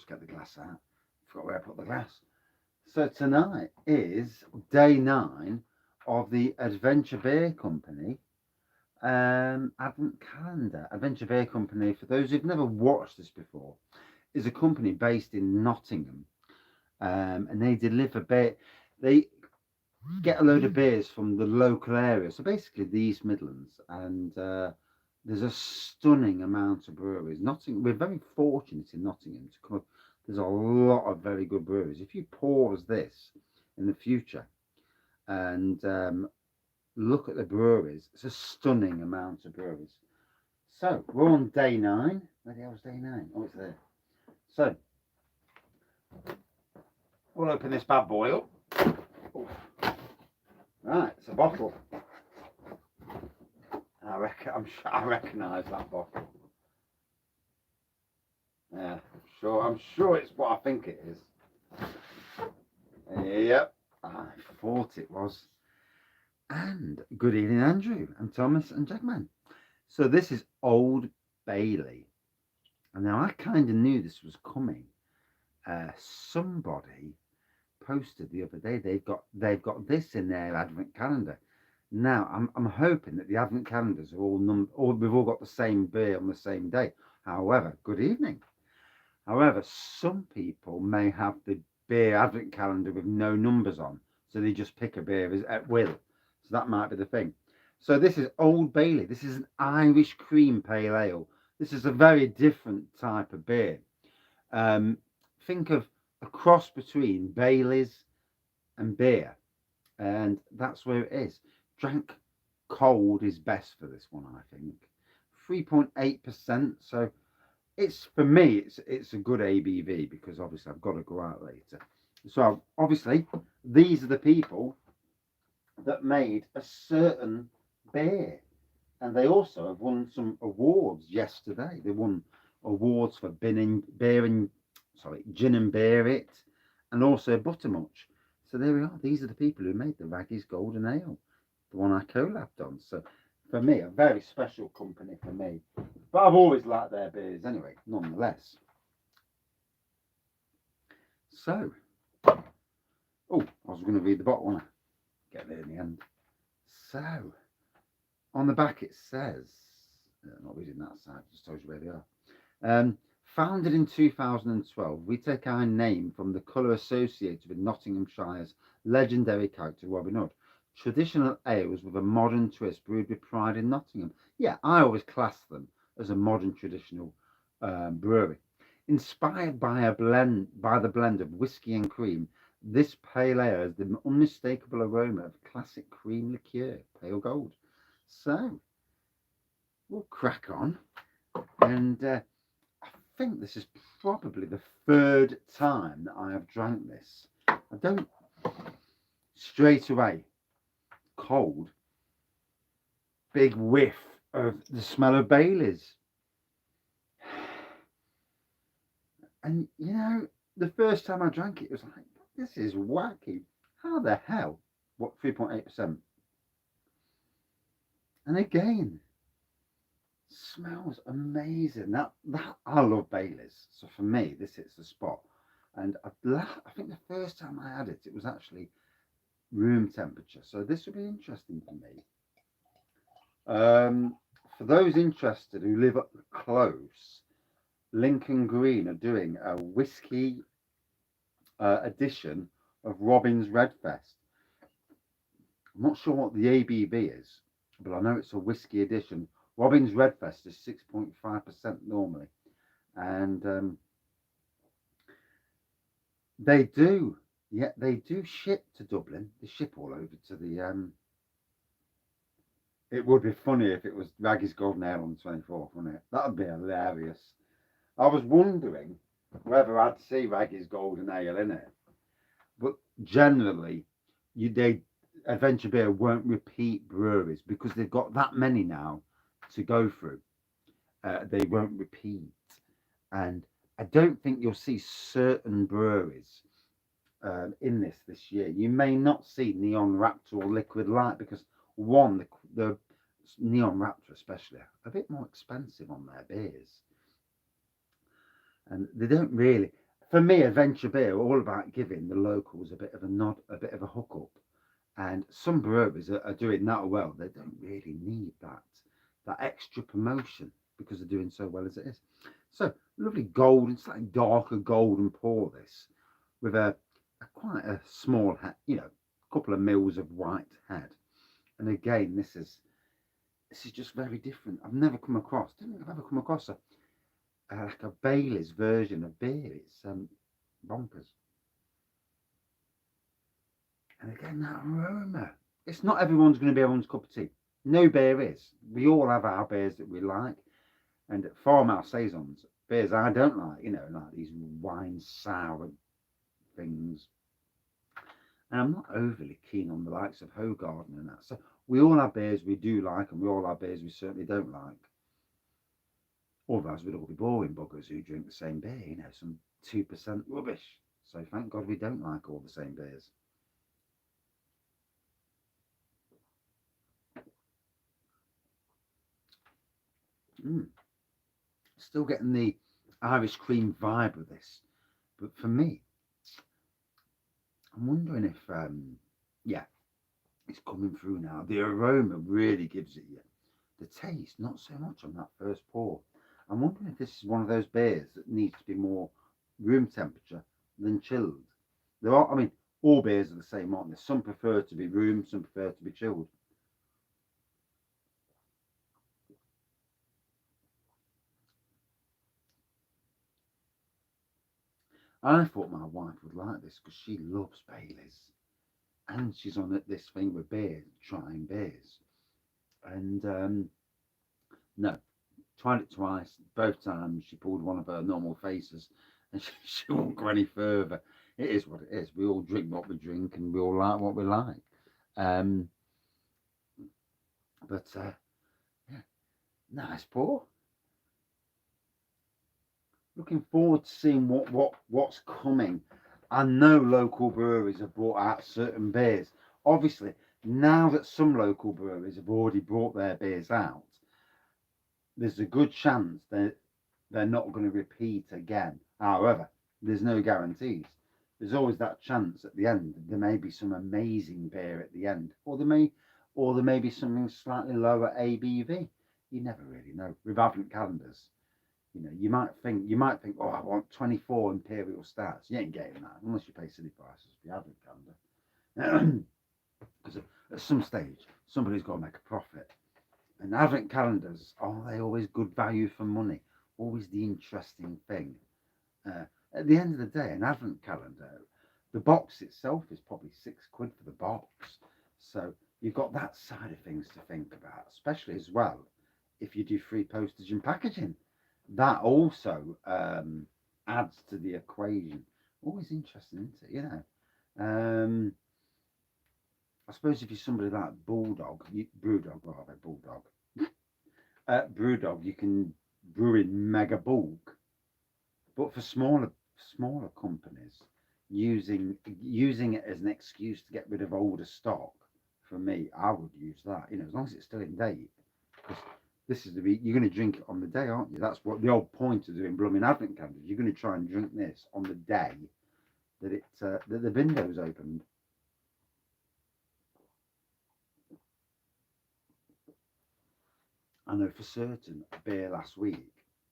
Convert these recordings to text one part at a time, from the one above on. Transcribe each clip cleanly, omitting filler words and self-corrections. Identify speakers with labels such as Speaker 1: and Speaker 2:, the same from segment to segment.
Speaker 1: just get the glass out. Forgot where I put the glass. So tonight is day 9 of the Adventure Beer Company Advent Calendar. Adventure Beer Company, for those who've never watched this before, is a company based in Nottingham, and they deliver beer. They get a load of beers from the local area, so basically the East Midlands, and there's a stunning amount of breweries. We're very fortunate in Nottingham to come up. There's a lot of very good breweries. If you pause this in the future and look at the breweries, it's a stunning amount of breweries. So we're on day 9. Where the hell's day 9? Oh, it's there. So we'll open this bad boy up. Oh. Right, it's a bottle. I recognise that bottle. Yeah, I'm sure it's what I think it is. Yep, I thought it was. And good evening, Andrew and Thomas and Jackman. So this is Old Bailey. And now I kind of knew this was coming. Somebody posted the other day they've got this in their advent calendar. Now I'm hoping that the advent calendars are all we've all got the same beer on the same day. However, good evening. However, some people may have the beer advent calendar with no numbers on, so they just pick a beer at will. So that might be the thing. So this is Old Bailey. This is an Irish cream pale ale. This is a very different type of beer. Think of a cross between Bailey's and beer, and that's where it is. Drank cold is best for this one, I think. 3.8%. So it's, for me, it's a good ABV, because obviously I've got to go out later. So obviously these are the people that made a certain beer, and they also have won some awards yesterday. They won awards for gin and beer it, and also buttermutch. So there we are. These are the people who made the Wraggys Golden Ale, the one I collabed on. So for me, a very special company for me. But I've always liked their beers anyway, nonetheless. So, I was going to read the bottle, wasn't I? Get there in the end. So, on the back it says, I'm not reading that side, just tells you where they are. Founded in 2012, we take our name from the colour associated with Nottinghamshire's legendary character Robin Hood. Traditional ales with a modern twist, brewed with pride in Nottingham. Yeah, I always class them as a modern traditional brewery. Inspired by the blend of whiskey and cream, this pale ale has the unmistakable aroma of classic cream liqueur, pale gold. So we'll crack on, and I think this is probably the 3rd time that I have drank this. I don't straight away cold, big whiff of the smell of Bailey's. And you know, the first time I drank it was like, this is wacky. How the hell? What, 3.8%? And again, smells amazing. That I love Bailey's. So for me, this hits the spot. And I think the first time I had it, it was actually room temperature. So this will be interesting for me. For those interested who live up close, Lincoln Green are doing a whiskey edition of Robin's Redfest. I'm not sure what the ABV is, but I know it's a whiskey edition. Robin's Redfest is 6.5% normally, and they do ship to Dublin. They ship all over to the. It would be funny if it was Wraggys Golden Ale on the 24th, wouldn't it? That would be hilarious. I was wondering whether I'd see Wraggys Golden Ale in it, but generally, Adventure Beer won't repeat breweries because they've got that many now to go through. They won't repeat, and I don't think you'll see certain breweries in this year. You may not see Neon Raptor or Liquid Light because the Neon Raptor especially are a bit more expensive on their beers, and they don't really. For me, adventure beer are all about giving the locals a bit of a nod, a bit of a hook up. And some breweries are doing that well. They don't really need that extra promotion because they're doing so well as it is. So lovely golden, slightly darker golden pour this with a quite a small head, couple of mils of white head. And again, this is just very different. I've never come across. I don't think I've ever come across like a Bailey's version of beer. It's bonkers. And again, that aroma. It's not everyone's going to be everyone's cup of tea. No beer is. We all have our beers that we like. And at farmhouse saisons, beers I don't like, like these wine sour things. And I'm not overly keen on the likes of Hogarden and that. So we all have beers we do like, and we all have beers we certainly don't like. Otherwise, we'd all be boring buggers who drink the same beer, some 2% rubbish. So thank God we don't like all the same beers. Still getting the Irish cream vibe with this. But for me, I'm wondering if, yeah, it's coming through now. The aroma really gives it you. The taste, not so much on that first pour. I'm wondering if this is one of those beers that needs to be more room temperature than chilled. There are, I mean, all beers are the same, aren't they? Some prefer to be room, some prefer to be chilled. I thought my wife would like this because she loves Baileys. And she's on this thing with beer, trying beers. And no, tried it twice. Both times she pulled one of her normal faces and she won't go any further. It is what it is. We all drink what we drink and we all like what we like. Um, but yeah, nice pour. Looking forward to seeing what's coming. I know local breweries have brought out certain beers. Obviously, now that some local breweries have already brought their beers out, there's a good chance that they're not going to repeat again. However, there's no guarantees. There's always that chance at the end. There may be some amazing beer at the end, or there may be something slightly lower ABV. You never really know. With advent calendars, you might think, oh, I want 24 imperial stouts. You ain't getting that unless you pay silly prices for the advent calendar. Because at some stage, somebody's got to make a profit. And advent calendars, are they always good value for money? Always the interesting thing. Uh, at the end of the day, an advent calendar, the box itself is probably £6 for the box. So you've got that side of things to think about, especially as well if you do free postage and packaging. That also adds to the equation. Always interesting, isn't it? I suppose if you're somebody like Brewdog rather, Bulldog, Brewdog, you can brew in mega bulk. But for smaller companies, using it as an excuse to get rid of older stock, for me, I would use that. As long as it's still in date, because you're going to drink it on the day, aren't you? That's what the old point of doing blooming advent calendars. You're going to try and drink this on the day that the window's opened. I know for certain a beer last week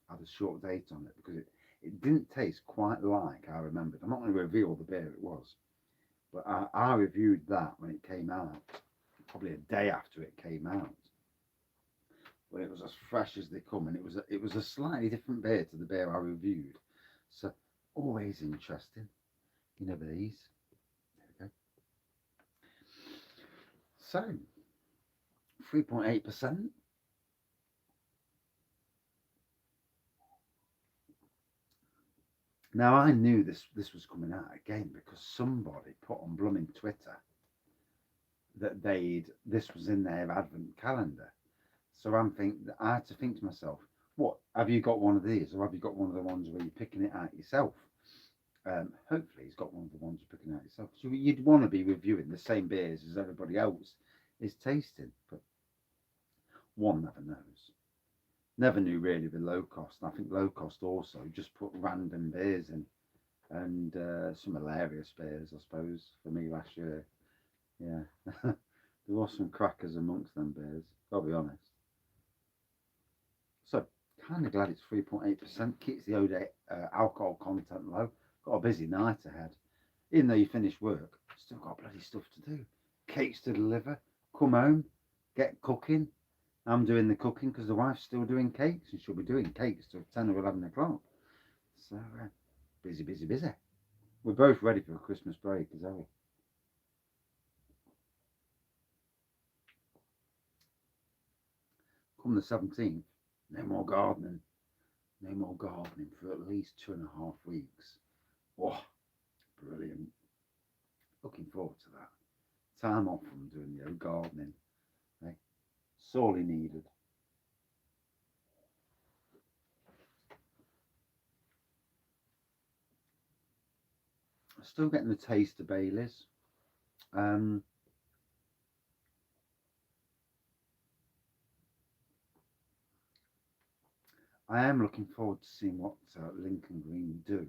Speaker 1: had a short date on it because it didn't taste quite like I remembered. I'm not going to reveal the beer it was, but I reviewed that when it came out, probably a day after it came out. But it was as fresh as they come, and it was a slightly different beer to the beer I reviewed. So always interesting, these. There we go. So 3.8%. Now I knew this was coming out again because somebody put on blooming Twitter that this was in their advent calendar. So I had to think to myself, what have you got one of these, or have you got one of the ones where you're picking it out yourself? Hopefully, he's got one of the ones you're picking out yourself. So you'd want to be reviewing the same beers as everybody else is tasting, but one never knows. Never knew really the low cost. I think low cost also just put random beers in. and some hilarious beers, I suppose, for me last year. Yeah, there was some crackers amongst them beers, I'll be honest. So, kind of glad it's 3.8%, keeps the alcohol content low. Got a busy night ahead. Even though you finish work, still got bloody stuff to do. Cakes to deliver, come home, get cooking. I'm doing the cooking because the wife's still doing cakes and she'll be doing cakes till 10 or 11 o'clock. So, busy, busy, busy. We're both ready for a Christmas break, as well. Come the 17th, no more gardening. No more gardening for at least 2.5 weeks. Oh, brilliant. Looking forward to that. Time off from doing the old gardening. Eh? Sorely needed. Still getting the taste of Baileys. Um, I am looking forward to seeing what Lincoln Green do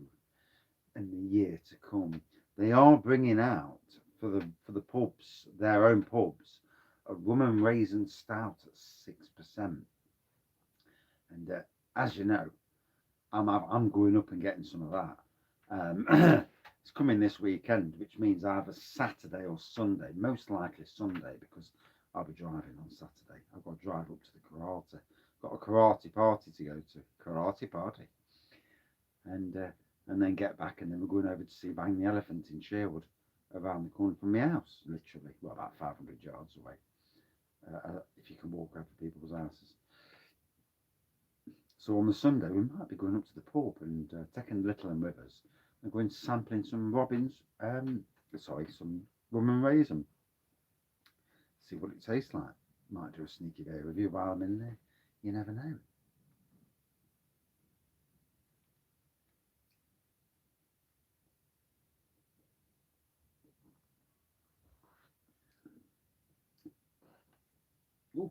Speaker 1: in the year to come. They are bringing out for the pubs, their own pubs, a rum and raisin stout at 6%. And as you know, I'm going up and getting some of that. It's coming this weekend, which means either Saturday or Sunday, most likely Sunday, because I'll be driving on Saturday. I've got to drive up to the karate. Got a karate party to go to, karate party, and uh, and then get back, and then we're going over to see Bang the Elephant in Sherwood, around the corner from my house, literally, well, about 500 yards away, if you can walk over people's houses. So on the Sunday, we might be going up to the pub and taking Little and Rivers and going sampling some some rum and raisin. See what it tastes like. Might do a sneaky day review while I'm in there. You never know. Ooh,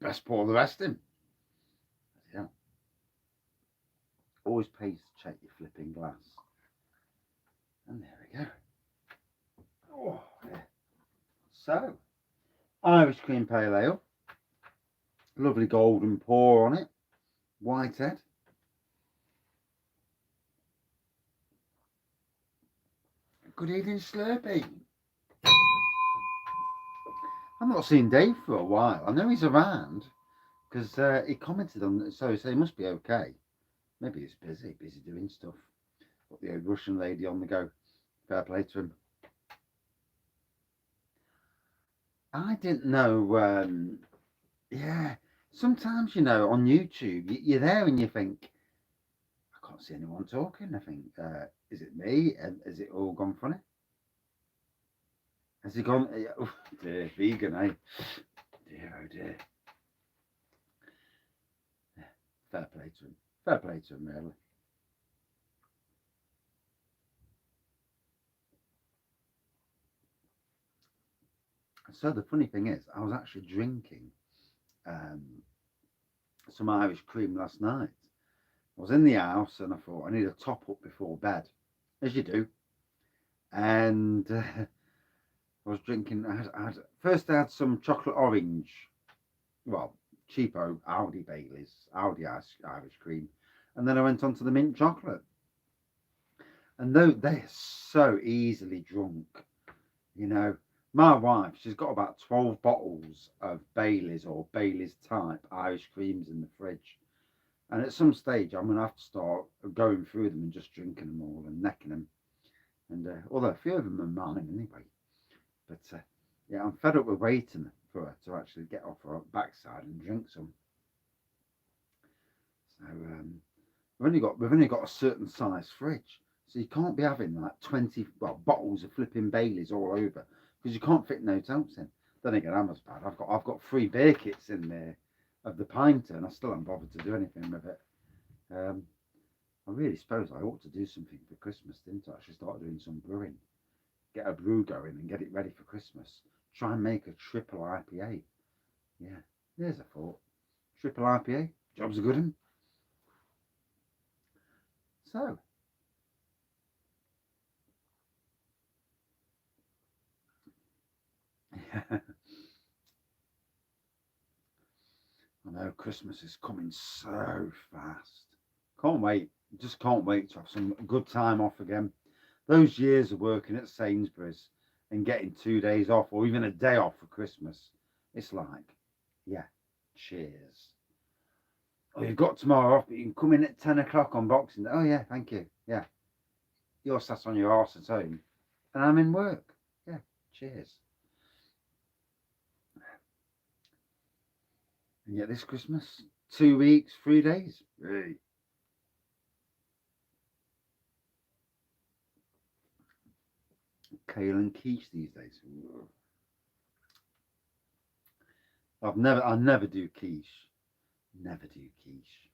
Speaker 1: best pour the rest in. Yeah. Always pays to check your flipping glass. And there we go. Oh, yeah. So, Irish cream pale ale. Lovely golden pour on it. Whitehead. Good evening, Slurpee. I've not seen Dave for a while. I know he's around because he commented on it, so he must be okay. Maybe he's busy doing stuff. Got the old Russian lady on the go. Fair play to him. I didn't know. Yeah, sometimes on YouTube you're there and you think, I can't see anyone talking. I think, is it me? And has it all gone funny? Has it gone? Oh dear, vegan, eh? Dear, oh dear. Fair play to him. Fair play to him, really. So the funny thing is, I was actually drinking um, some Irish cream last night. I was in the house and I thought I need a top up before bed, as you do. And I was drinking. First I had some chocolate orange, well, cheapo Aldi Baileys, Aldi Irish cream, and then I went on to the mint chocolate. And though they're so easily drunk, you know, my wife, she's got about 12 bottles of Baileys or Baileys type Irish creams in the fridge. And at some stage, I'm going to have to start going through them and just drinking them all and necking them. And although a few of them are mine anyway. But yeah, I'm fed up with waiting for her to actually get off her backside and drink some. So we've only got a certain size fridge, so you can't be having like 20 bottles of flipping Baileys all over because you can't fit no totes in. Then again, I'm as bad. I've got 3 beer kits in there of the pinter, and I still haven't bothered to do anything with it. Um, I really suppose I ought to do something for Christmas, didn't I? I should start doing some brewing, get a brew going, and get it ready for Christmas. Try and make a triple IPA. Yeah, there's a thought. Triple IPA, job's a good one. So I know Christmas is coming so fast. Can't wait. Just can't wait to have some good time off again. Those years of working at Sainsbury's and getting 2 days off or even a day off for Christmas, it's like, yeah, cheers. Oh, you've got tomorrow off, but you can come in at 10 o'clock on Boxing Day. Oh, yeah, thank you. Yeah. You're sat on your arse at home and I'm in work. Yeah, cheers. And yet this Christmas, 2 weeks, 3 days. Really? Kale and quiche these days. I never do quiche. Never do quiche.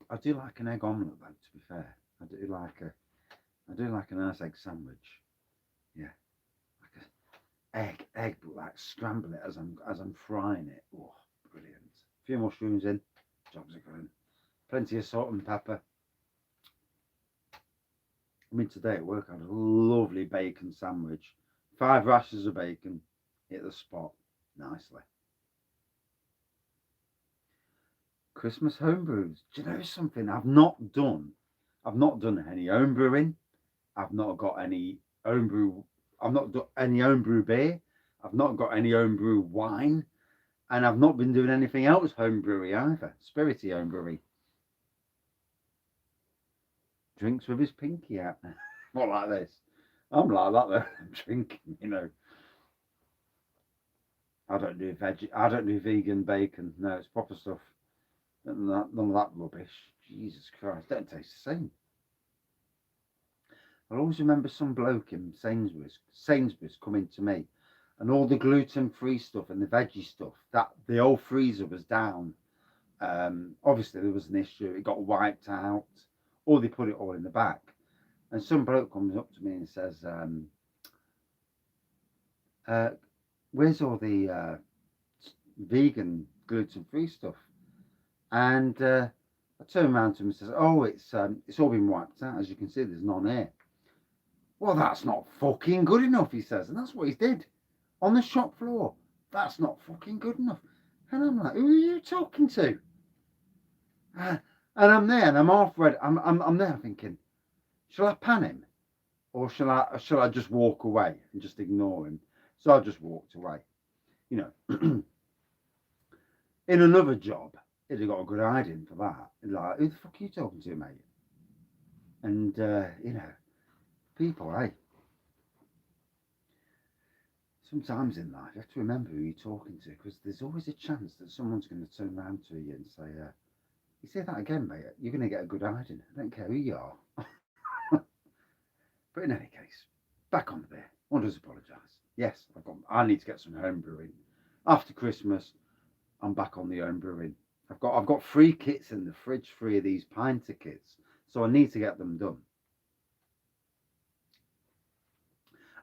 Speaker 1: I do like an egg omelette though, to be fair. I do like a nice egg sandwich. Yeah. Like egg, but like scramble it as I'm frying it. Oh, brilliant. A few mushrooms in, jobs are going. Plenty of salt and pepper. I mean, today at work I had a lovely bacon sandwich. 5 rashers of bacon, hit the spot nicely. Christmas homebrews. Do you know something? I've not done any homebrewing. I've not got any homebrew. I've not done any homebrew beer. I've not got any homebrew wine, and I've not been doing anything else homebrewy either. Spirity homebrewy. Drinks with his pinky out. Not like this. I'm like that though. I'm drinking, you know. I don't do vegan bacon. No, it's proper stuff. None of that rubbish. Jesus Christ, don't taste the same. I always remember some bloke in Sainsbury's coming to me, and all the gluten-free stuff and the veggie stuff. That the old freezer was down. Obviously there was an issue. It got wiped out, or they put it all in the back. And some bloke comes up to me and says, "Where's all the vegan gluten-free stuff?" And I turn around to him and says, "Oh, it's all been wiped out. As you can see, there's none here." Well, that's not fucking good enough, he says, and that's what he did on the shop floor. That's not fucking good enough. And I'm like, who are you talking to? And I'm there, and I'm half ready. I'm there thinking, shall I pan him, or shall I just walk away and just ignore him? So I just walked away. You know, in another job, he'd have got a good hiding for that. Like, who the fuck are you talking to, mate? And you know, people, hey. Sometimes in life, you have to remember who you're talking to, because there's always a chance that someone's going to turn around to you and say, "You say that again, mate. You're going to get a good hiding. I don't care who you are." But in any case, back on the beer. One does apologise. Yes, I need to get some home brewing. After Christmas, I'm back on the home brewing. I've got 3 kits in the fridge, 3 of these pinter kits, so I need to get them done.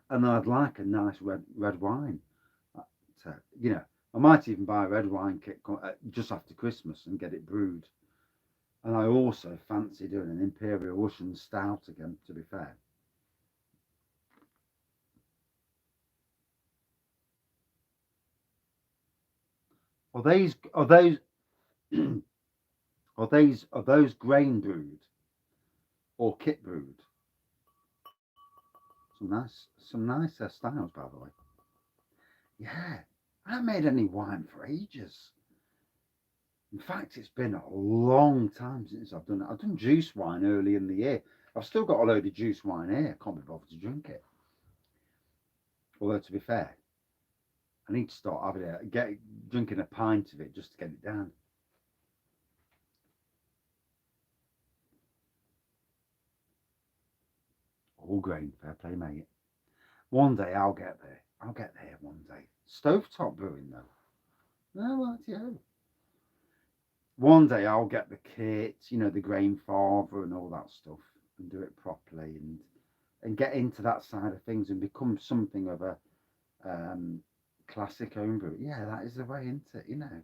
Speaker 1: And I'd like a nice red wine. So, you know, I might even buy a red wine kit just after Christmas and get it brewed. And I also fancy doing an Imperial Russian Stout again, to be fair. Are those are those grain brewed or kit brewed? Some nice styles, by the way. Yeah, I haven't made any wine for ages. In fact, it's been a long time since I've done it. I've done juice wine early in the year. I've still got a load of juice wine here. I can't be bothered to drink it. Although, to be fair, I need to start drinking a pint of it just to get it down. All grain, fair play, mate. One day I'll get there. I'll get there one day. Stovetop brewing, though. No, right, yeah. One day I'll get the kit, you know, the grain father and all that stuff, and do it properly and get into that side of things and become something of a classic homebrew. Yeah, that is the way into it, you know.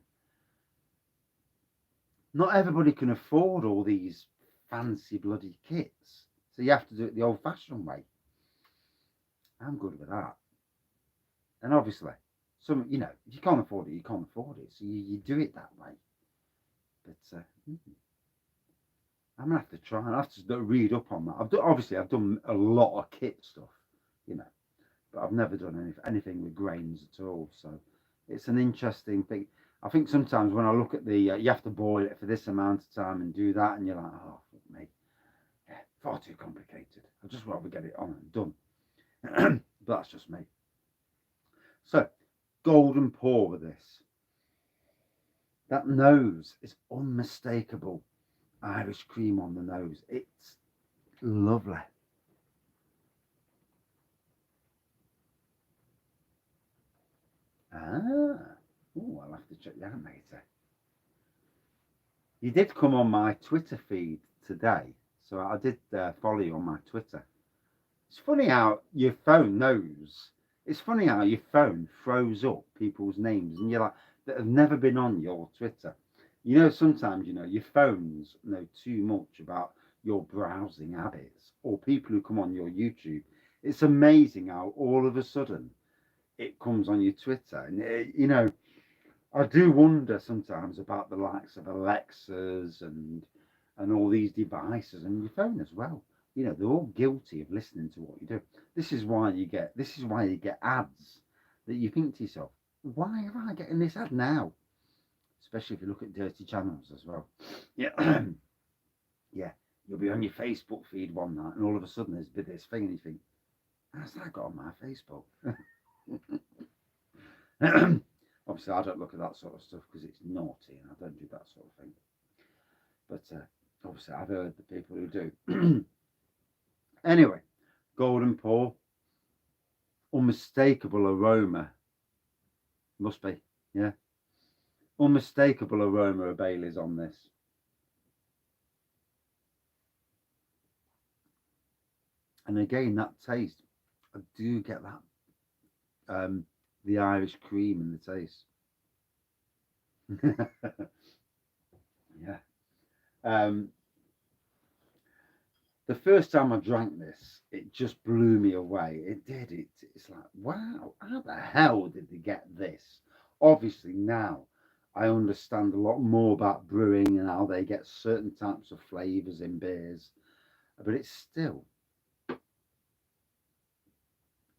Speaker 1: Not everybody can afford all these fancy bloody kits, so you have to do it the old-fashioned way. I'm good with that. And obviously, if you can't afford it, you can't afford it. So you do it that way. But I'm gonna have to try. I have to read up on that. I've done a lot of kit stuff, you know, but I've never done anything with grains at all. So it's an interesting thing. I think sometimes when I look at you have to boil it for this amount of time and do that, and you're like, oh, fuck me, yeah, far too complicated. I'd just rather get it on and done. But that's just me. So, golden pour with this. That nose is unmistakable. Irish cream on the nose. It's lovely. Ah, oh, I'll have to check that later. You did come on my Twitter feed today, so I did follow you on my Twitter. It's funny how your phone knows. It's funny how your phone throws up people's names, and you're like that have never been on your Twitter. Sometimes your phones know too much about your browsing habits or people who come on your YouTube. It's amazing how all of a sudden it comes on your Twitter, and I do wonder sometimes about the likes of Alexas and all these devices and your phone as well. They're all guilty of listening to what you do. This is why you get ads that you think to yourself, why am I getting this ad now? Especially if you look at dirty channels as well. Yeah, yeah. You'll be on your Facebook feed one night, and all of a sudden there's this thing, and you think, how's that got on my Facebook? Obviously, I don't look at that sort of stuff because it's naughty, and I don't do that sort of thing. But obviously, I've heard the people who do. Anyway, golden pour, unmistakable aroma. Must be, yeah. Unmistakable aroma of Bailey's on this. And again, that taste, I do get that the Irish cream in the taste. Yeah. Um, the first time I drank this, it just blew me away. It did. It's like, wow, how the hell did they get this? Obviously, now I understand a lot more about brewing and how they get certain types of flavors in beers, but it's still,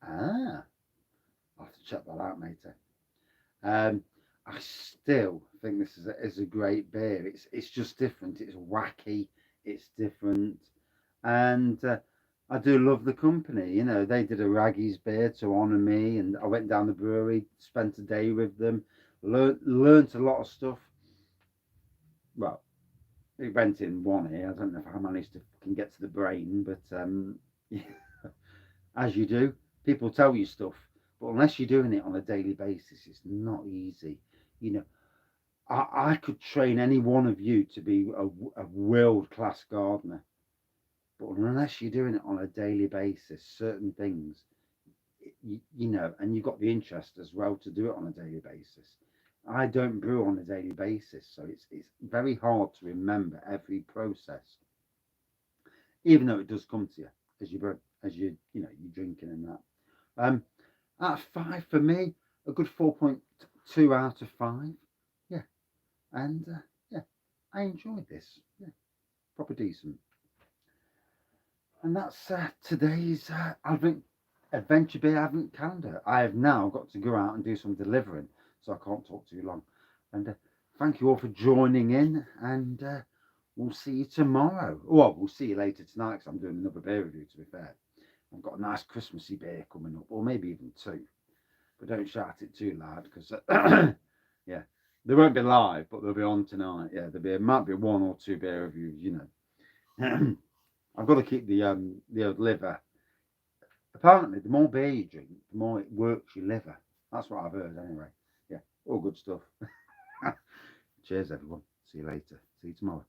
Speaker 1: I'll have to check that out later. Um, I still think this is a great beer. It's just different. It's wacky. It's different, and I do love the company. They did a Wraggys beer to honour me, and I went down the brewery, spent a day with them, learnt a lot of stuff. Well, it went in one ear. I don't know if I managed to can get to the brain, but as you do, people tell you stuff, but unless you're doing it on a daily basis, it's not easy. You know, I could train any one of you to be a world class gardener, but unless you're doing it on a daily basis, certain things, and you've got the interest as well to do it on a daily basis. I don't brew on a daily basis, so it's very hard to remember every process, even though it does come to you as you brew, as you're drinking and that. Out of five for me, a good 4.2 out of five. Yeah, and yeah, I enjoyed this. Yeah, proper decent. And that's today's Adventure Beer Advent Calendar. I have now got to go out and do some delivering, so I can't talk too long. And thank you all for joining in, and we'll see you tomorrow. Well, we'll see you later tonight because I'm doing another beer review, to be fair. I've got a nice Christmassy beer coming up, or maybe even two. But don't shout it too loud because, yeah, they won't be live, but they'll be on tonight. Yeah, might be one or two beer reviews, I've got to keep the old liver. Apparently, the more beer you drink, the more it works your liver. That's what I've heard anyway. Yeah, all good stuff. Cheers, everyone. See you later. See you tomorrow.